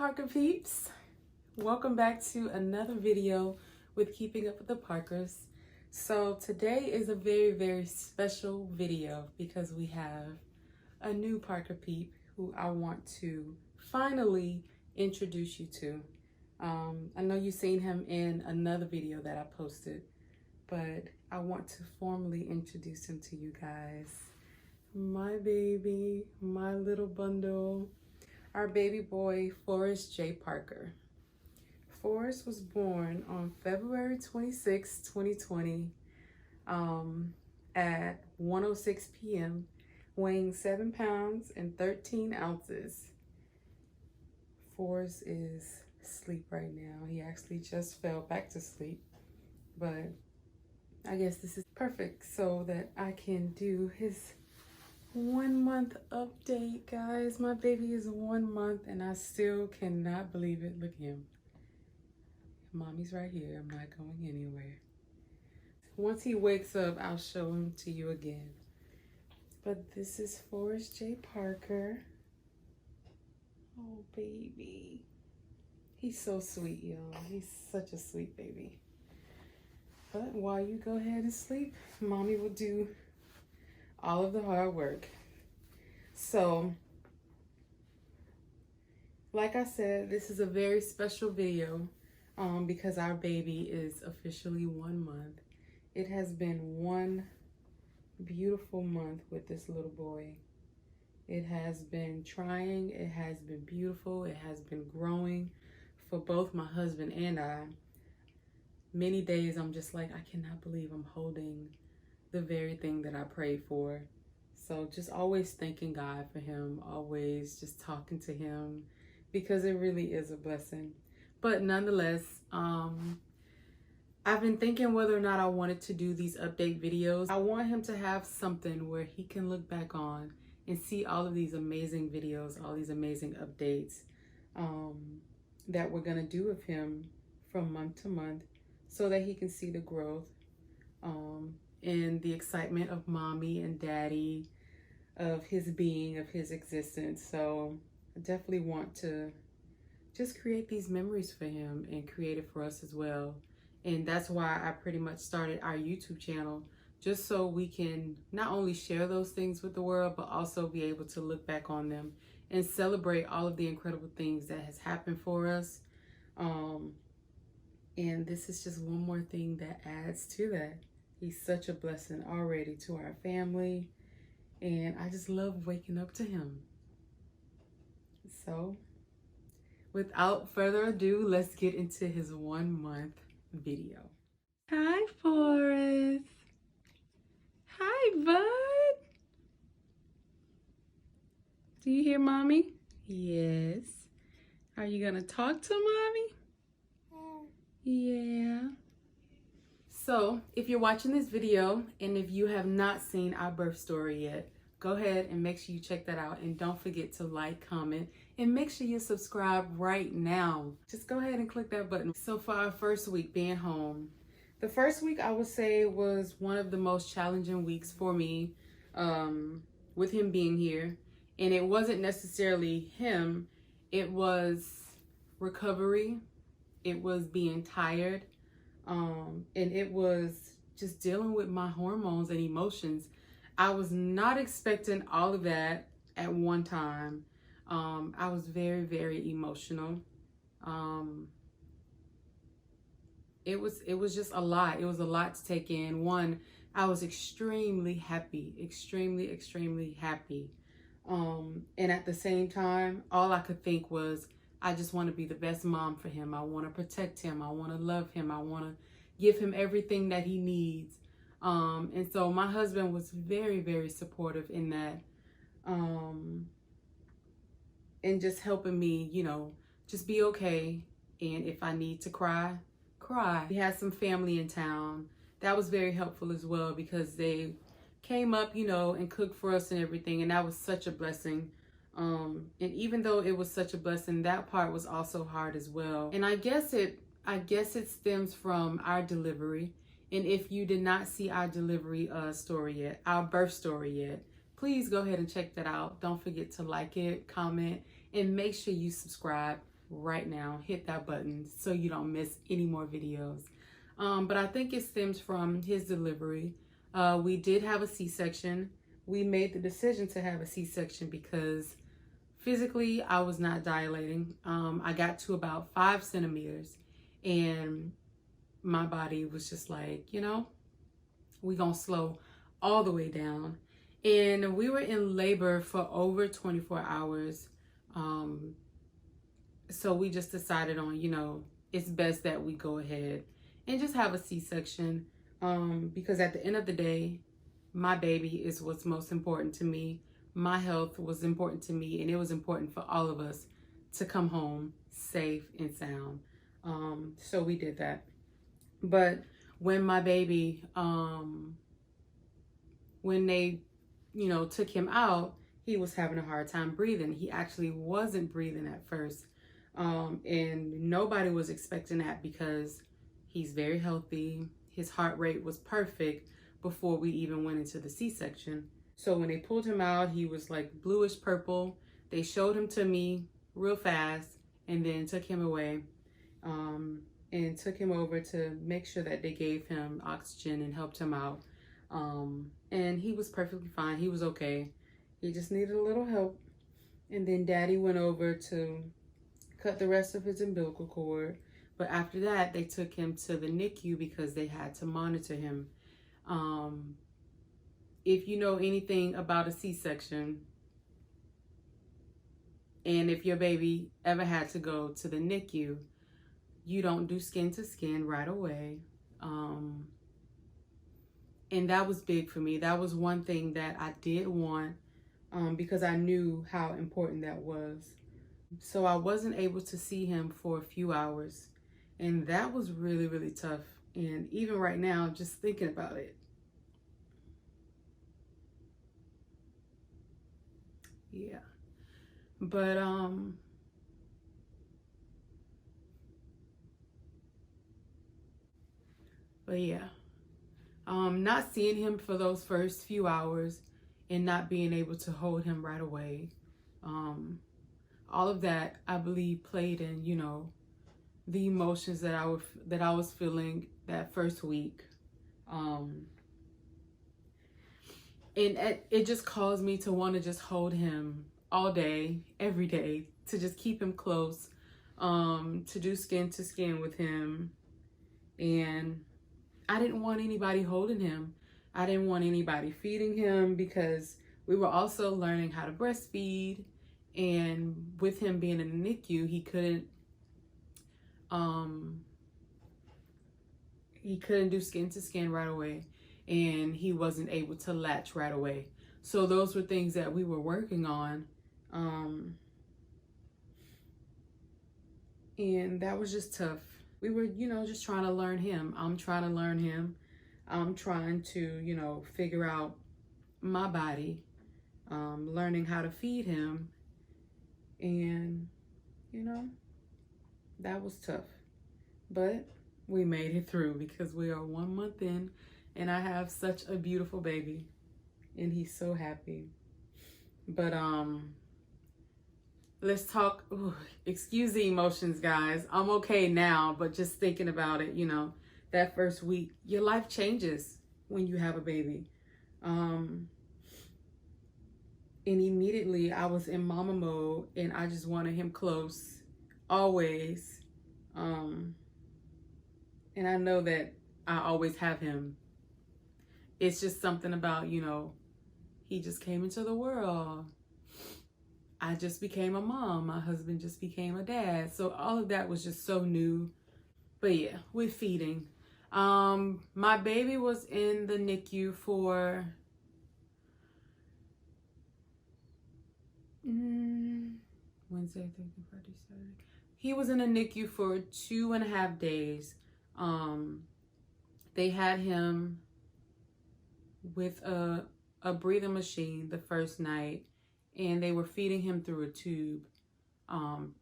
Parker peeps, welcome back to another video with Keeping Up with the Parkers. So today is a very special video because we have a new Parker peep who I want to finally introduce you to. I know you've seen him in another video that I posted, but I want to formally introduce him to you guys. My baby, my little bundle, our baby boy, Forrest J. Parker. Forrest was born on February 26, 2020 at 1:06 p.m., weighing 7 pounds and 13 ounces. Forrest is asleep right now. He actually just fell back to sleep, but I guess this is perfect so that I can do his 1 month update, guys. My baby is 1 month and I still cannot believe it. Look at him. Mommy's right here. I'm not going anywhere. Once he wakes up, I'll show him to you again. But this is Forrest J. Parker. Oh, baby. He's so sweet, y'all. He's such a sweet baby. But while you go ahead and sleep, Mommy will do all of the hard work. So, like I said, this is a very special video because our baby is officially 1 month. It has been one beautiful month with this little boy. It has been trying, it has been beautiful, it has been growing for both my husband and I. Many days I'm just like, I cannot believe I'm holding the very thing that I prayed for. So just always thanking God for him, always just talking to him, because it really is a blessing. But nonetheless, I've been thinking whether or not I wanted to do these update videos. I want him to have something where he can look back on and see all of these amazing videos, all these amazing updates that we're gonna do with him from month to month, so that he can see the growth and the excitement of mommy and daddy, of his being, of his existence. So I definitely want to just create these memories for him and create it for us as well. And that's why I pretty much started our YouTube channel, just so we can not only share those things with the world, but also be able to look back on them and celebrate all of the incredible things that has happened for us. And this is just one more thing that adds to that. He's such a blessing already to our family, and I just love waking up to him. So, without further ado, let's get into his 1 month video. Hi, Forrest. Hi, bud. Do you hear mommy? Yes. Are you gonna talk to mommy? Yeah. So if you're watching this video and if you have not seen our birth story yet, go ahead and make sure you check that out, and don't forget to like, comment, and make sure you subscribe right now. Just go ahead and click that button. So for our first week being home, the first week I would say was one of the most challenging weeks for me with him being here. And it wasn't necessarily him, it was recovery. It was being tired, and it was just dealing with my hormones and emotions. I was not expecting all of that at one time. I was very emotional. It was just a lot. It was a lot to take in. One, I was extremely happy, extremely happy. And at the same time, all I could think was, I just want to be the best mom for him. I want to protect him. I want to love him. I want to give him everything that he needs. And so my husband was very supportive in that. And just helping me, you know, just be okay. And if I need to cry, cry. We had some family in town. That was very helpful as well, because they came up, you know, and cooked for us and everything. And that was such a blessing. And even though it was such a blessing, that part was also hard as well. And I guess it stems from our delivery. And if you did not see our delivery story yet, our birth story yet, please go ahead and check that out. Don't forget to like it, comment, and make sure you subscribe right now. Hit that button so you don't miss any more videos. But I think it stems from his delivery. We did have a C-section. We made the decision to have a C-section because physically I was not dilating. I got to about 5 centimeters and my body was just like, we gonna slow all the way down. And we were in labor for over 24 hours. So we just decided on, it's best that we go ahead and just have a C-section. Because at the end of the day, my baby is what's most important to me. My health was important to me, and it was important for all of us to come home safe and sound. So we did that. But when my baby, when they, took him out, he was having a hard time breathing. He actually wasn't breathing at first. And nobody was expecting that because he's very healthy. His heart rate was perfect before we even went into the C-section. So when they pulled him out, he was like bluish purple. They showed him to me real fast and then took him away, and took him over to make sure that they gave him oxygen and helped him out. And he was perfectly fine. He was okay. He just needed a little help. And then Daddy went over to cut the rest of his umbilical cord. But after that, they took him to the NICU because they had to monitor him. If you know anything about a C-section, and if your baby ever had to go to the NICU, you don't do skin to skin right away. And that was big for me. That was one thing that I did want, because I knew how important that was. So I wasn't able to see him for a few hours. And that was really, really tough. And even right now, just thinking about it. Yeah. But yeah. Not seeing him for those first few hours and not being able to hold him right away. All of that, I believe, played in, the emotions that I was feeling that first week. And it just caused me to want to just hold him all day, every day, to just keep him close, to do skin to skin with him. And I didn't want anybody holding him. I didn't want anybody feeding him because we were also learning how to breastfeed. And with him being in the NICU, he couldn't do skin to skin right away, and he wasn't able to latch right away. So those were things that we were working on. And that was just tough. We were, just trying to learn him. I'm trying to learn him. I'm trying to, figure out my body, learning how to feed him. And, that was tough. But we made it through because we are 1 month in and I have such a beautiful baby and he's so happy. But, let's talk. Ooh, excuse the emotions, guys. I'm okay now, but just thinking about it, that first week, your life changes when you have a baby. And immediately I was in mama mode and I just wanted him close, always. And I know that I always have him. It's just something about, he just came into the world. I just became a mom. My husband just became a dad. So all of that was just so new. But yeah, we're feeding. My baby was in the NICU for Wednesday, Thursday, Friday, Saturday. He was in the NICU for 2.5 days. They had him with a breathing machine the first night, and they were feeding him through a tube. And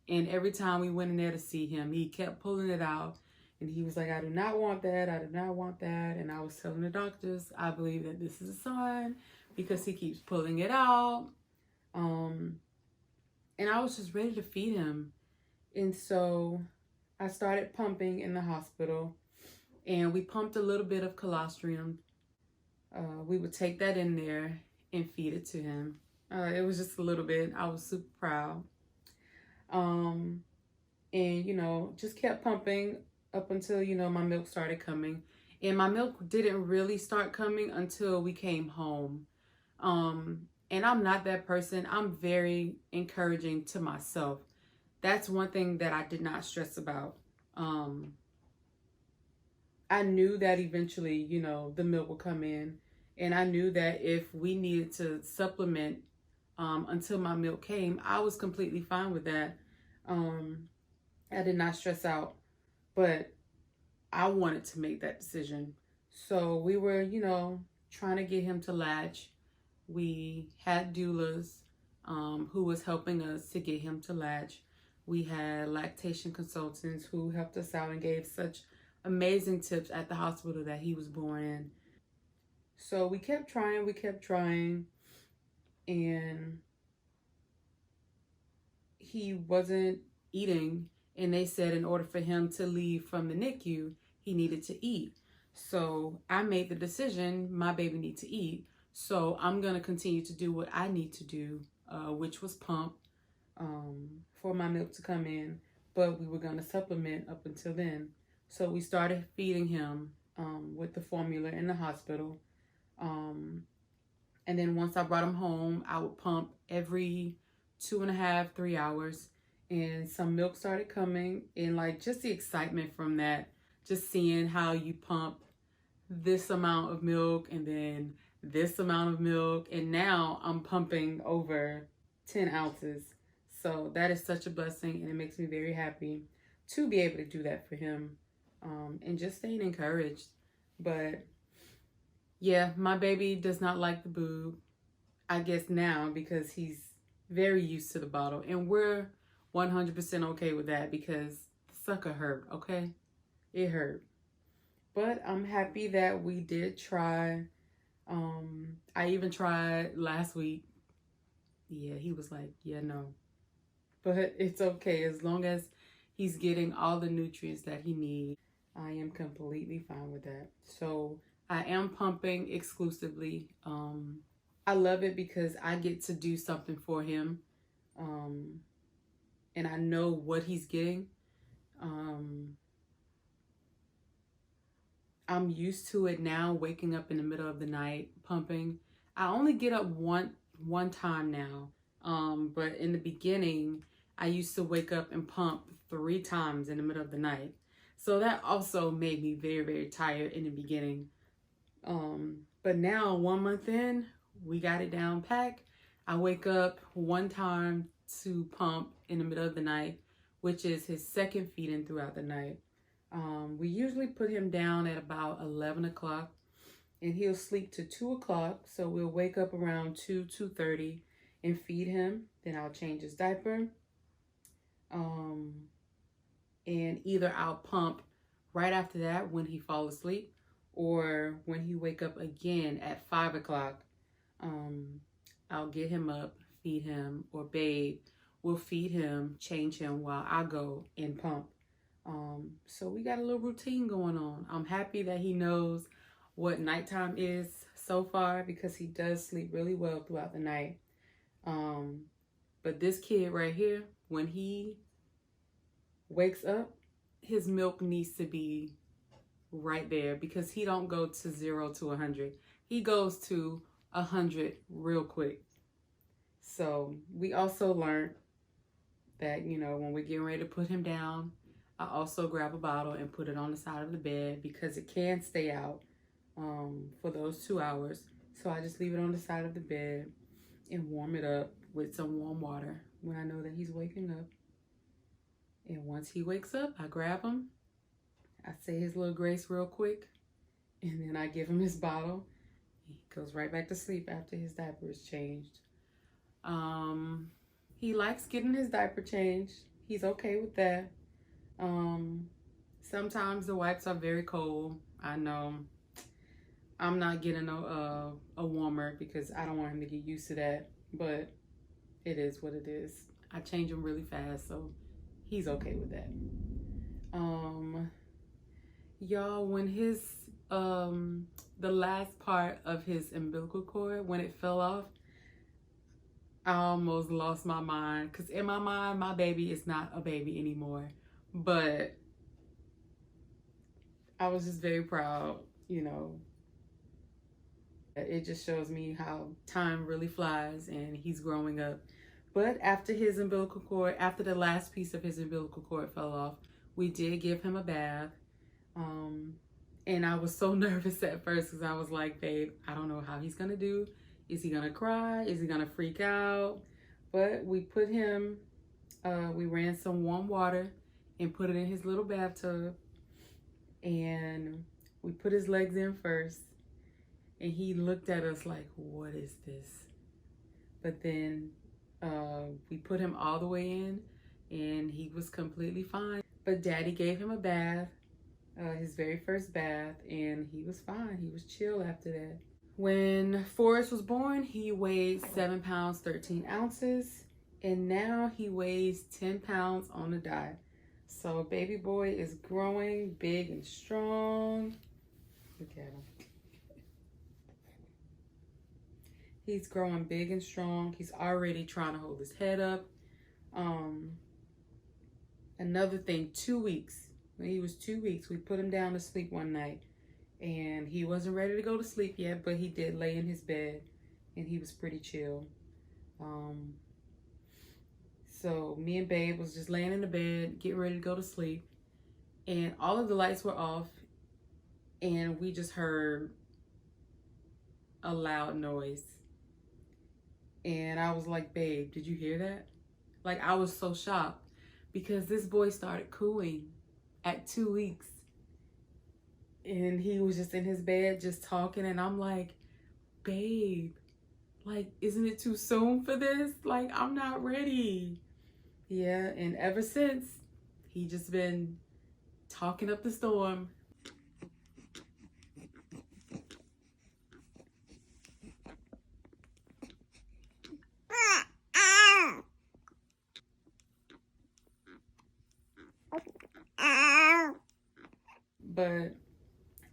every time we went in there to see him, he kept pulling it out. And he was like, I do not want that. I do not want that. And I was telling the doctors, I believe that this is a sign because he keeps pulling it out. And I was just ready to feed him. And so I started pumping in the hospital, and we pumped a little bit of colostrum. We would take that in there and feed it to him. It was just a little bit. I was super proud. And, just kept pumping up until, my milk started coming. And my milk didn't really start coming until we came home. And I'm not that person. I'm very encouraging to myself. That's one thing that I did not stress about. I knew that eventually, the milk would come in. And I knew that if we needed to supplement until my milk came, I was completely fine with that. I did not stress out, but I wanted to make that decision. So we were, trying to get him to latch. We had doulas who was helping us to get him to latch. We had lactation consultants who helped us out and gave such amazing tips at the hospital that he was born in. So we kept trying, and he wasn't eating. And they said in order for him to leave from the NICU, he needed to eat. So I made the decision, my baby needs to eat. So I'm going to continue to do what I need to do, which was pump for my milk to come in. But we were going to supplement up until then. So we started feeding him with the formula in the hospital. And then once I brought him home, I would pump every 2.5, 3 hours. And some milk started coming, and just the excitement from that, just seeing how you pump this amount of milk and then this amount of milk, and now I'm pumping over 10 ounces. So that is such a blessing, and it makes me very happy to be able to do that for him, and just staying encouraged. But yeah, my baby does not like the boob, I guess now, because he's very used to the bottle, and we're 100% okay with that because the sucker hurt, okay? It hurt. But I'm happy that we did try. I even tried last week. Yeah, he was like, yeah, no. But it's okay as long as he's getting all the nutrients that he needs. I am completely fine with that. So I am pumping exclusively. I love it because I get to do something for him. And I know what he's getting. I'm used to it now, waking up in the middle of the night, pumping. I only get up one time now. But in the beginning, I used to wake up and pump 3 times in the middle of the night. So that also made me very, very tired in the beginning. But now, 1 month in, we got it down packed. I wake up 1 time to pump in the middle of the night, which is his second feeding throughout the night. We usually put him down at about 11 o'clock, and he'll sleep to 2 o'clock. So we'll wake up around 2:30 and feed him. Then I'll change his diaper. And either I'll pump right after that when he falls asleep, or when he wake up again at 5 o'clock, I'll get him up, feed him, or babe will feed him, change him while I go and pump. So we got a little routine going on. I'm happy that he knows what nighttime is so far because he does sleep really well throughout the night. But this kid right here, when he wakes up, his milk needs to be right there because he don't go to 0 to 100. He goes to 100 real quick. So we also learned that, when we're getting ready to put him down, I also grab a bottle and put it on the side of the bed because it can stay out for those 2 hours. So I just leave it on the side of the bed and warm it up with some warm water when I know that he's waking up. And once he wakes up, I grab him. I say his little grace real quick, and then I give him his bottle. He goes right back to sleep after his diaper is changed. He likes getting his diaper changed. He's okay with that. Sometimes the wipes are very cold. I know. I'm not getting a warmer because I don't want him to get used to that, but it is what it is. I change them really fast, so he's okay with that. Y'all, when his the last part of his umbilical cord, when it fell off, I almost lost my mind, because in my mind, my baby is not a baby anymore. But I was just very proud, you know. It just shows me how time really flies and he's growing up. But after his umbilical cord, after the last piece of his umbilical cord fell off, we did give him a bath. And I was so nervous at first, because I was like, babe, I don't know how he's gonna do. Is he gonna cry? Is he gonna freak out? But we put him, we ran some warm water and put it in his little bathtub. And we put his legs in first. And he looked at us like, what is this? But then we put him all the way in and he was completely fine. But Daddy gave him a bath, his very first bath, and he was fine. He was chill after that. When Forrest was born, he weighed 7 pounds, 13 ounces. And now he weighs 10 pounds on the dot. So baby boy is growing big and strong. Look at him. He's growing big and strong. He's already trying to hold his head up. Another thing, 2 weeks. When he was 2 weeks, we put him down to sleep one night. And he wasn't ready to go to sleep yet, but he did lay in his bed. And he was pretty chill. So me and Babe was just laying in the bed, getting ready to go to sleep. And all of the lights were off. And we just heard a loud noise. And I was like, babe, did you hear that? Like, I was so shocked, because this boy started cooing at 2 weeks. And he was just in his bed just talking. And I'm like, babe, like, isn't it too soon for this? Like, I'm not ready. Yeah, and ever since, he just been talking up the storm. But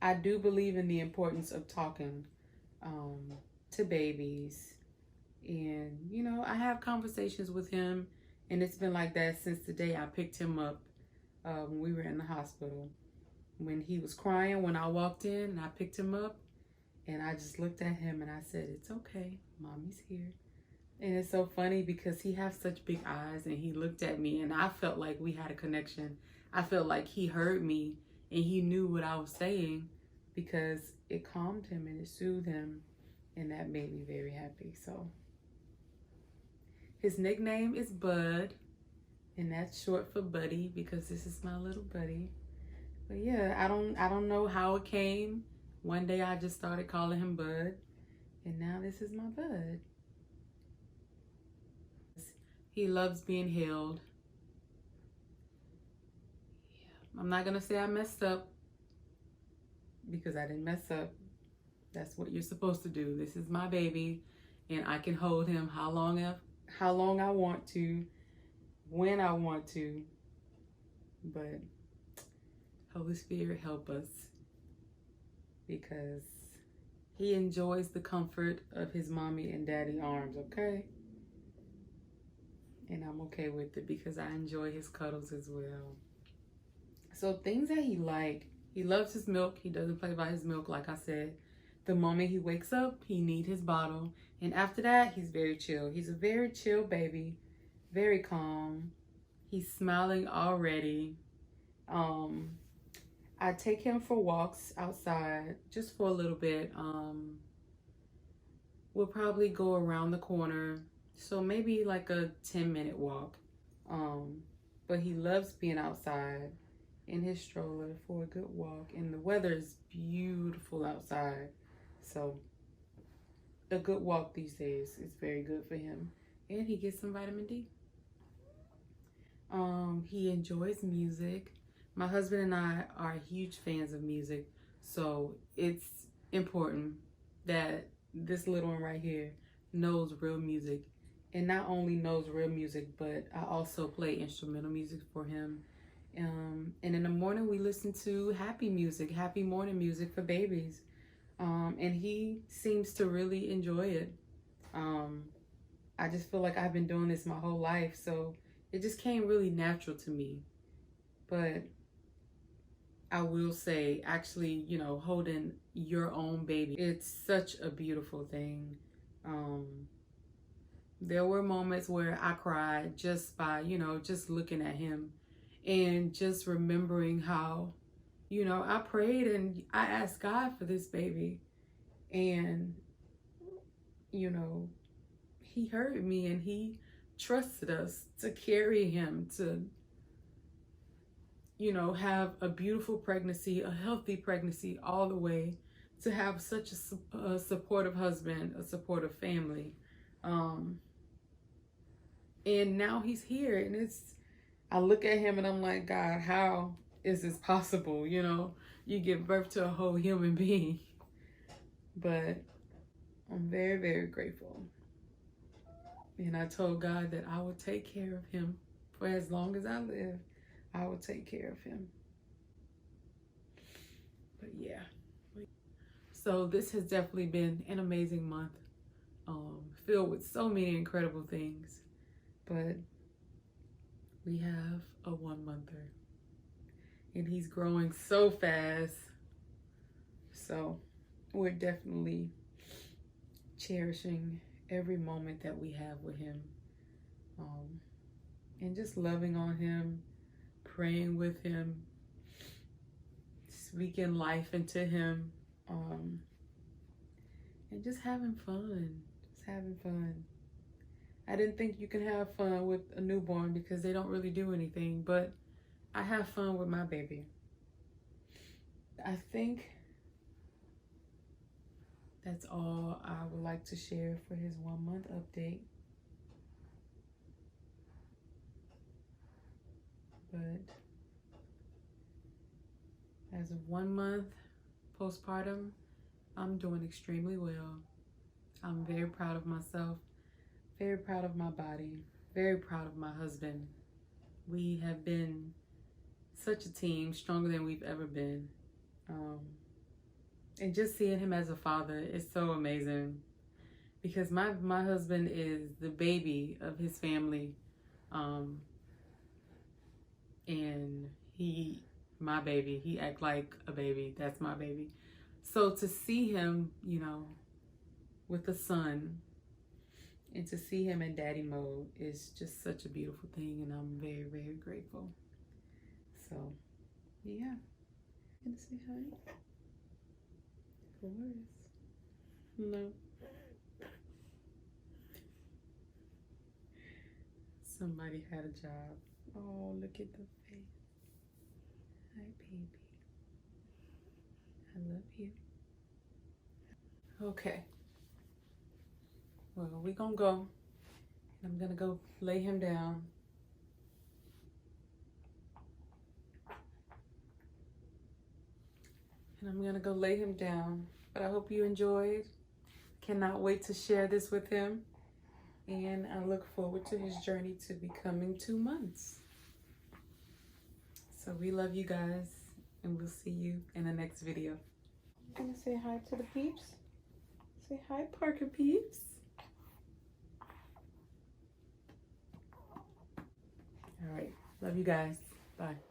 I do believe in the importance of talking to babies. And, you know, I have conversations with him. And it's been like that since the day I picked him up when we were in the hospital. When he was crying, when I walked in and I picked him up. And I just looked at him and I said, it's okay, mommy's here. And it's so funny because he has such big eyes, and he looked at me and I felt like we had a connection. I felt like he heard me and he knew what I was saying, because it calmed him and it soothed him, and that made me very happy. So his nickname is Bud, and that's short for Buddy, because this is my little buddy. But yeah, I don't know how it came. One day I just started calling him Bud, and now this is my Bud. He loves being held. I'm not gonna say I messed up, because I didn't mess up. That's what you're supposed to do. This is my baby, and I can hold him how long I want to, when I want to. But Holy Spirit, help us, because he enjoys the comfort of his mommy and daddy arms, okay? And I'm okay with it, because I enjoy his cuddles as well. So things that he loves his milk. He doesn't play by his milk, like I said. The moment he wakes up, he needs his bottle. And after that, he's very chill. He's a very chill baby, very calm. He's smiling already. I take him for walks outside just for a little bit. We'll probably go around the corner. So maybe like a 10-minute walk. But he loves being outside in his stroller for a good walk. And the weather is beautiful outside. So a good walk these days is very good for him. And he gets some vitamin D. He enjoys music. My husband and I are huge fans of music. So it's important that this little one right here knows real music and not only knows real music, but I also play instrumental music for him. And in the morning we listen to happy music, happy morning music for babies. And he seems to really enjoy it. I just feel like I've been doing this my whole life, so it just came really natural to me. But I will say, actually, you know, holding your own baby, it's such a beautiful thing. There were moments where I cried just by, you know, just looking at him and just remembering how, you know, I prayed and I asked God for this baby, and, you know, he heard me and he trusted us to carry him, to, you know, have a beautiful pregnancy, a healthy pregnancy, all the way to have such a supportive husband, a supportive family. And now he's here, and I look at him and I'm like, God, how is this possible? You know, you give birth to a whole human being. But I'm very, very grateful. And I told God that I would take care of him for as long as I live. I will take care of him. But yeah. So this has definitely been an amazing month, filled with so many incredible things. But we have a 1-monther, and he's growing so fast. So we're definitely cherishing every moment that we have with him, and just loving on him, praying with him, speaking life into him, and just having fun. Just having fun. I didn't think you can have fun with a newborn because they don't really do anything, but I have fun with my baby. I think that's all I would like to share for his 1-month update. But as of 1 month postpartum, I'm doing extremely well. I'm very proud of myself, very proud of my body, very proud of my husband. We have been such a team, stronger than we've ever been. And just seeing him as a father is so amazing, because my husband is the baby of his family. And my baby, he act like a baby. That's my baby. So to see him, you know, with a son, and to see him in daddy mode is just such a beautiful thing, and I'm very, very grateful. So, yeah. Gonna say hi? Forrest. No. Somebody had a job. Oh, look at the face. Hi, baby. I love you. Okay. Well, we're gonna go. I'm gonna go lay him down. And I'm gonna go lay him down. But I hope you enjoyed. Cannot wait to share this with him. And I look forward to his journey to becoming 2 months. So we love you guys, and we'll see you in the next video. I'm gonna say hi to the peeps. Say hi, Parker peeps. All right, love you guys. Bye.